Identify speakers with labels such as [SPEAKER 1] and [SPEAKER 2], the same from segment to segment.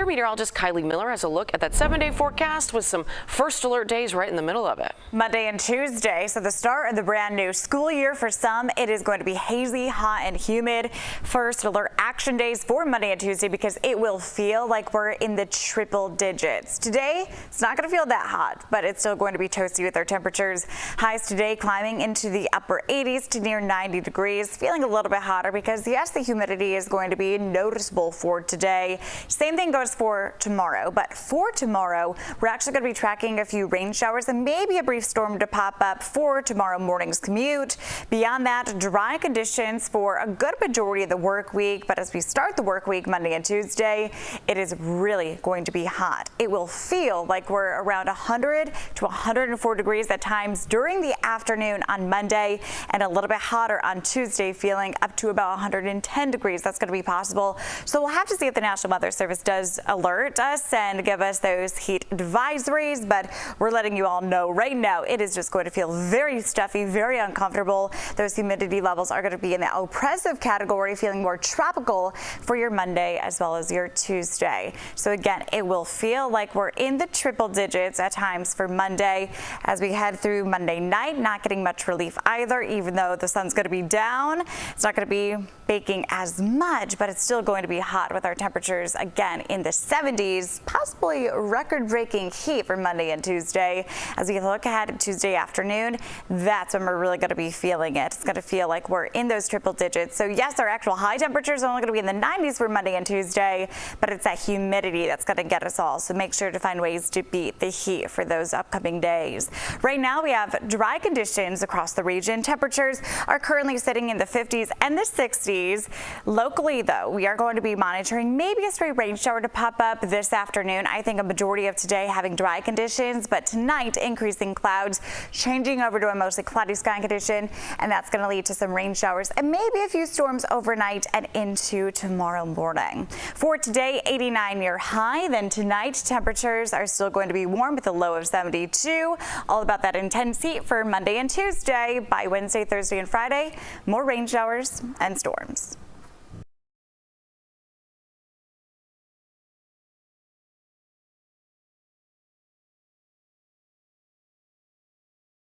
[SPEAKER 1] weather meteorologist Kylee Miller has a look at that 7-day forecast with some first alert days right in the middle of it.
[SPEAKER 2] Monday and Tuesday, so the start of the brand new school year. For some, it is going to be hazy, hot, and humid. First alert action days for Monday and Tuesday because it will feel like we're in the triple digits. Today, it's not going to feel that hot, but it's still going to be toasty with our temperatures. Highs today climbing into the upper 80s to near 90 degrees, feeling a little bit hotter because, yes, the humidity is going to be noticeable for today. Same thing goes for tomorrow, but for tomorrow, we're actually going to be tracking a few rain showers and maybe a brief storm to pop up for tomorrow morning's commute. Beyond that, dry conditions for a good majority of the work week, but as we start the work week Monday and Tuesday, it is really going to be hot. It will feel like we're around 100 to 104 degrees at times during the afternoon on Monday, and a little bit hotter on Tuesday, feeling up to about 110 degrees. That's going to be possible. So we'll have to see if the National Weather Service does alert us and give us those heat advisories, but we're letting you all know right now it is just going to feel very stuffy, very uncomfortable. Those humidity levels are going to be in the oppressive category, feeling more tropical for your Monday as well as your Tuesday. So again, it will feel like we're in the triple digits at times for Monday as we head through Monday night. Not getting much relief either, even though the sun's going to be down. It's not going to be baking as much, but it's still going to be hot with our temperatures again in the 70s, possibly record-breaking heat for Monday and Tuesday. As we look ahead to Tuesday afternoon, that's when we're really going to be feeling it. It's going to feel like we're in those triple digits. So yes, our actual high temperatures are only going to be in the 90s for Monday and Tuesday, but it's that humidity that's going to get us all. So make sure to find ways to beat the heat for those upcoming days. Right now, we have dry conditions across the region. Temperatures are currently sitting in the 50s and the 60s. Locally, though, we are going to be monitoring maybe a stray rain shower to pop up this afternoon. I think a majority of today having dry conditions, but tonight increasing clouds, changing over to a mostly cloudy sky condition, and that's going to lead to some rain showers and maybe a few storms overnight and into tomorrow morning. For today, 89 near high. Then tonight, temperatures are still going to be warm with a low of 72. All about that intense heat for Monday and Tuesday. By Wednesday, Thursday, and Friday, more rain showers and storms.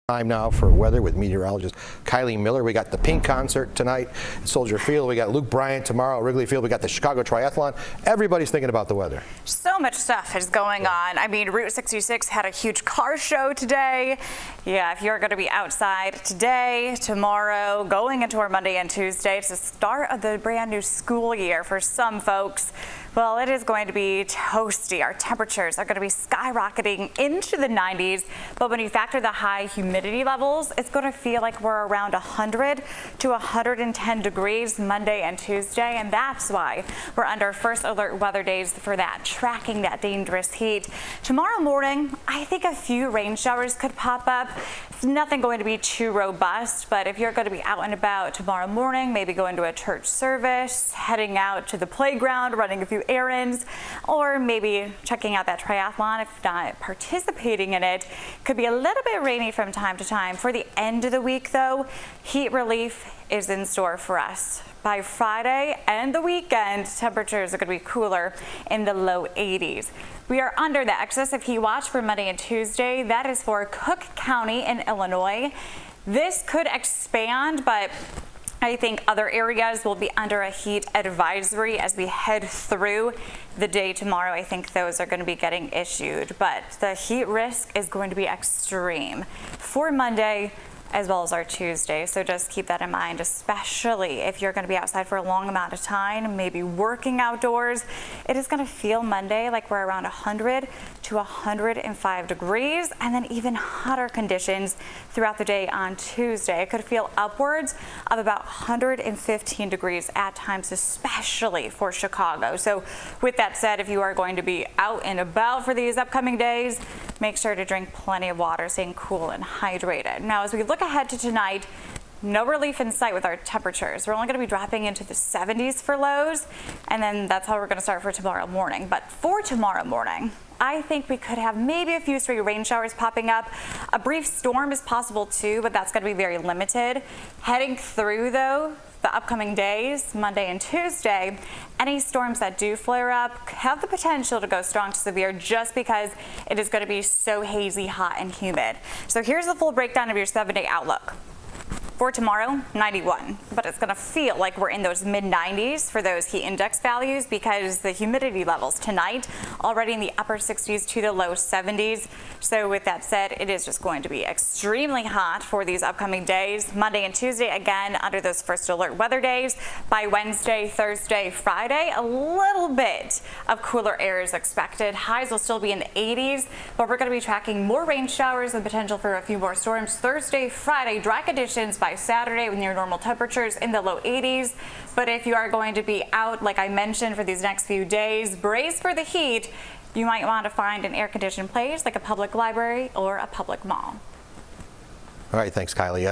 [SPEAKER 3] Time now for weather with meteorologist Kylee Miller. We got the Pink concert tonight at Soldier Field. We got Luke Bryant tomorrow at Wrigley Field. We got the Chicago Triathlon. Everybody's thinking about the weather.
[SPEAKER 2] So much stuff is going on. I mean, Route 66 had a huge car show today. Yeah, if you're going to be outside today, tomorrow, going into our Monday and Tuesday, it's the start of the brand new school year for some folks. Well, it is going to be toasty. Our temperatures are going to be skyrocketing into the 90s, but when you factor the high humidity levels, it's going to feel like we're around 100 to 110 degrees Monday and Tuesday, and that's why we're under first alert weather days for that, tracking that dangerous heat. Tomorrow morning, I think a few rain showers could pop up. It's nothing going to be too robust, but if you're going to be out and about tomorrow morning, maybe going to a church service, heading out to the playground, running a few errands, or maybe checking out that triathlon, if not participating in it, could be a little bit rainy from time to time. For the end of the week, though, heat relief is in store for us. By Friday and the weekend, temperatures are going to be cooler in the low 80s. We are under the excessive heat watch for Monday and Tuesday. That is for Cook County in Illinois. This could expand, but I think other areas will be under a heat advisory as we head through the day tomorrow. I think those are going to be getting issued, but the heat risk is going to be extreme for Monday as well as our Tuesday. So just keep that in mind, especially if you're going to be outside for a long amount of time, maybe working outdoors. It is going to feel Monday like we're around 100 to 105 degrees, and then even hotter conditions throughout the day on Tuesday. It could feel upwards of about 115 degrees at times, especially for Chicago. So with that said, if you are going to be out and about for these upcoming days, make sure to drink plenty of water, staying cool and hydrated. Now, as we look ahead to tonight, no relief in sight with our temperatures. We're only going to be dropping into the 70s for lows, and then that's how we're going to start for tomorrow morning. But for tomorrow morning, I think we could have maybe a few stray rain showers popping up. A brief storm is possible too, but that's going to be very limited. Heading through, though, the upcoming days, Monday and Tuesday, any storms that do flare up have the potential to go strong to severe just because it is going to be so hazy, hot, and humid. So here's the full breakdown of your 7-day outlook. For tomorrow, 91, but it's going to feel like we're in those mid-90s for those heat index values because the humidity levels tonight already in the upper 60s to the low 70s. So with that said, it is just going to be extremely hot for these upcoming days. Monday and Tuesday, again, under those first alert weather days. By Wednesday, Thursday, Friday, a little bit of cooler air is expected. Highs will still be in the 80s, but we're going to be tracking more rain showers and potential for a few more storms. Thursday, Friday, dry conditions by Saturday with near normal temperatures in the low 80s. But if you are going to be out, like I mentioned, for these next few days, brace for the heat. You might want to find an air-conditioned place like a public library or a public mall.
[SPEAKER 3] All right, thanks, Kylie.